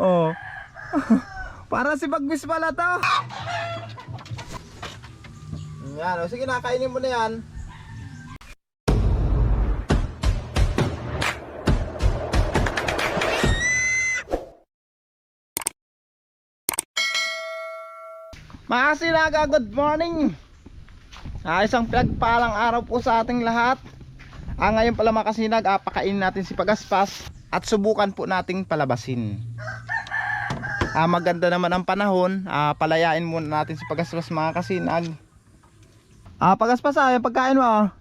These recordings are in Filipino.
Oh. Para si Bagwis pala to. Yan, o sige na, kainin mo na yan. Mga Kasilaga, good morning. Isang pinagpalang araw po sa ating lahat. Ngayon pala mga Kasinag, pakainin natin si Pagaspas at subukan po nating palabasin. Maganda naman ang panahon, palayain muna natin si Pagaspas mga Kasinag. Pagaspas, yung pagkain mo.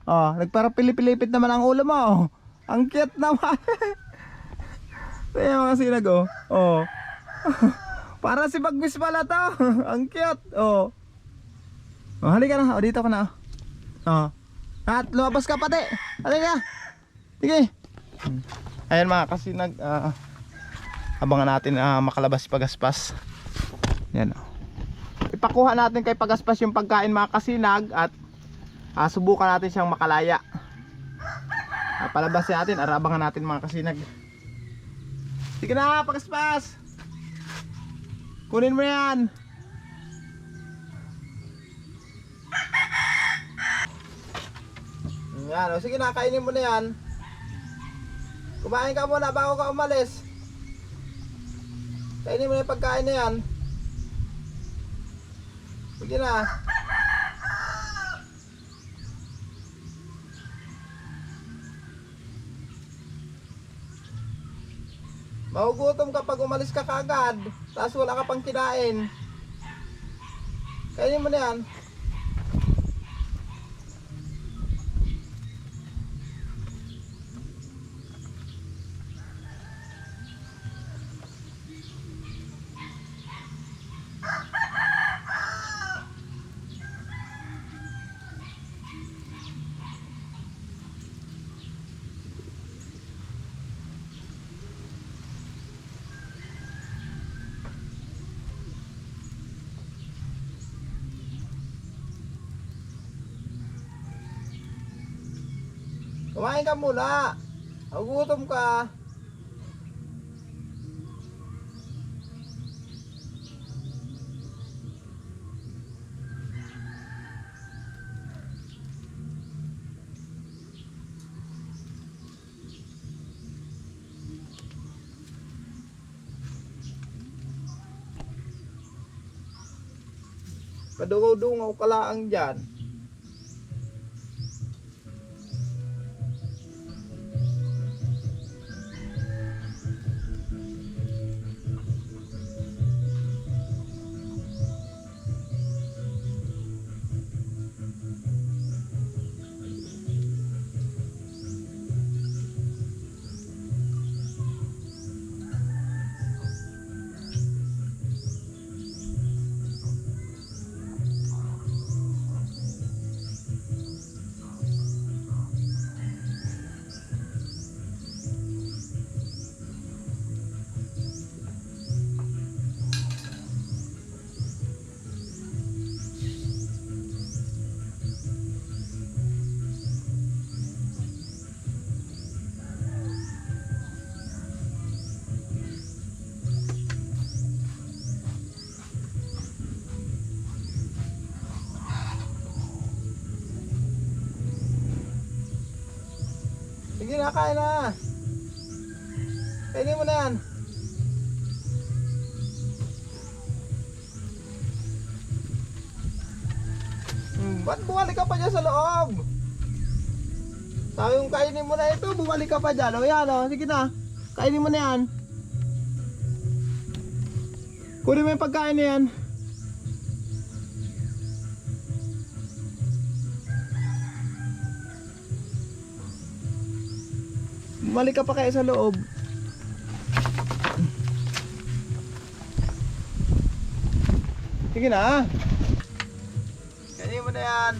Nagparapilipilipit naman ang ulo mo. Ang cute naman. Kaya mga Kasinag, para si Bagwis pala to. Ang cute. Halika na. Dito ka na. At lumabas ka pati. Halika. Sige. Ayan mga Kasinag, abangan natin makalabas si Pagaspas. Yan. Ipakuha natin kay Pagaspas yung pagkain mga Kasinag at subukan natin siyang makalaya. Palabasin natin, arabangan natin mga Kasinag. Sige na Pagaspas. Kunin mo yan. Yan, sige na, kainin mo na yan. Kumain ka muna bago ka umalis. Kainin mo na yung pagkain na yan. Sige na. Mahugutom ka pag umalis ka kaagad, tapos wala ka pang kinain. Kainin mo na yan. Kumain ka muna. Nagugutom ka. Padungaw-dungaw ka lang dyan. Sige na, kain na. Kainin mo na yan. Ba't bumalik ka pa dyan sa loob? Sabi yung kainin mo na ito, bumalik ka pa dyan. Yan sige na. Kainin mo na yan. Kunin mo yung pagkain na yan. Bumalik ka pa kayo sa loob. Sige na. Kainin mo na yan.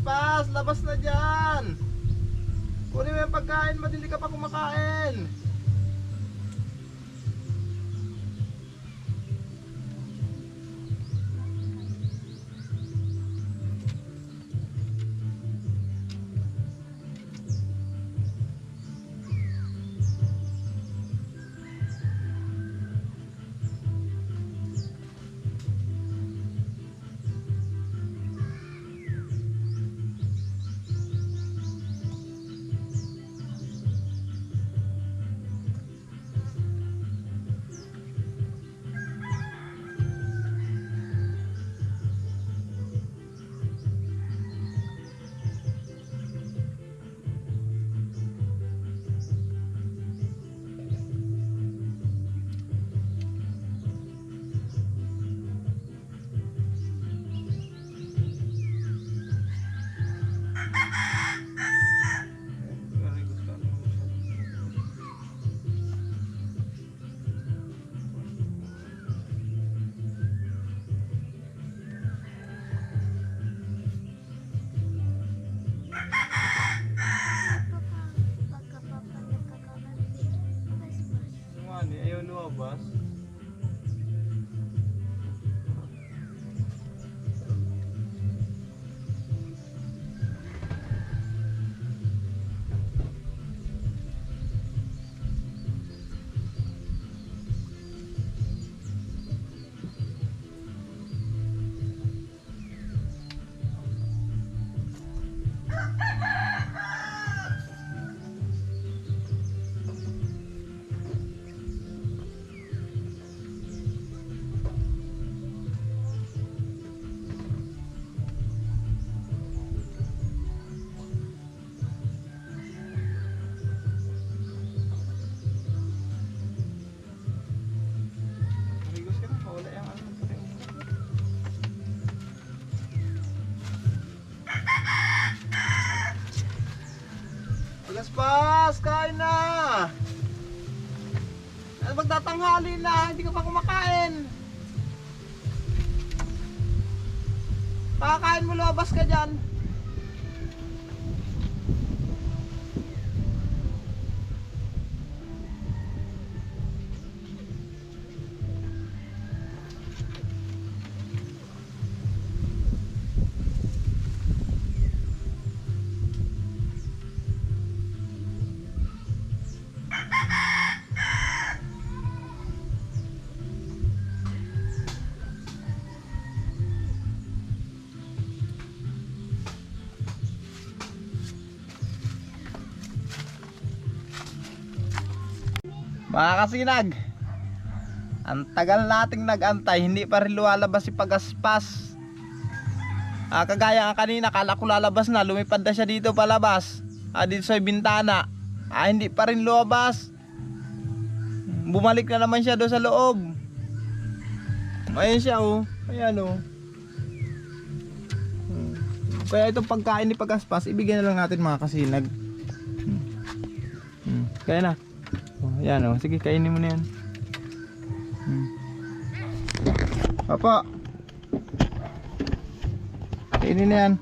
Pagas-pas, labas na dyan. Kunin mo yung pagkain, madili ka pa kumakain. Ayaw lumabas. Pagas-pas, kain na. Magtatanghali na, hindi ka pa kumakain. Pakakain mo, lumabas ka dyan. Mga kasinag, ang tagal nating nag-antay, hindi pa rin lumalabas si Pagas-pas. Kagaya nga kanina, kala ko lalabas na, lumipad na siya dito palabas. Dito sa bintana, hindi pa rin lumabas. Bumalik na naman siya doon sa loob. Ayan siya oh, ayan oh. Kaya itong pagkain ni Pagas-pas, ibigyan na lang natin mga kasinag. Kaya na. Yan o, sige kainin mo na yan. Papa, kainin na yan.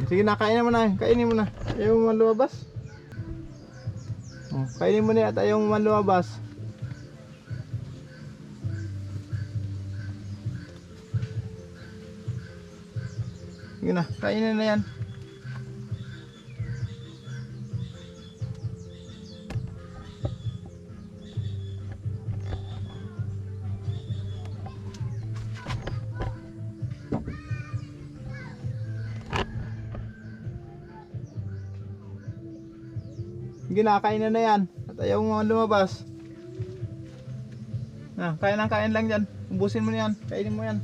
Sige na, kainin mo na. Kainin mo na. Ayaw mo lumabas. Kainin mo na at ayaw mo lumabas. Sige na, kainin na yan. Ginakain na yan at ayaw mo lumabas. Kain lang dyan. Ubusin mo na yan. Kainin mo yan.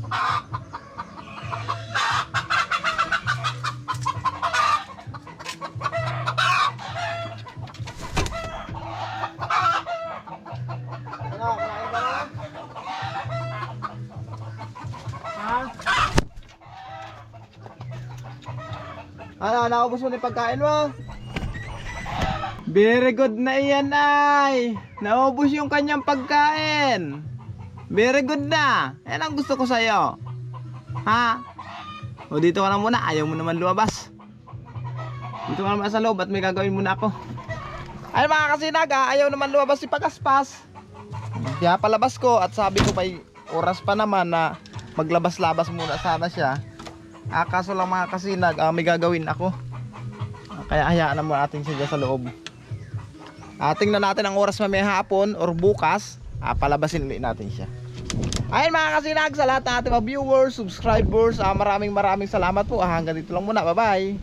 Ano, kumain ka na? Ha? Ano, naubos mo na yung pagkain mo? Very good na iyan ay. Naubos yung kanyang pagkain. Very good na. Yan ang gusto ko sa'yo. Ha? O dito ka na muna. Ayaw mo naman lumabas. Dito ka naman sa loob at may gagawin muna ako. Ay mga kasinag, ayaw naman lumabas si Pagaspas. Kaya palabas ko at sabi ko may oras pa naman na maglabas-labas muna sana siya. Kaso lang mga kasinag, may gagawin ako. Kaya hayaan na muna natin siya sa loob. Tingnan natin ang oras mamaya hapon or bukas. Palabasin ulit natin siya. Ayun mga kasinag, sa lahat ng ating mga viewers, subscribers, maraming salamat po. Hanggang dito lang muna. Bye bye.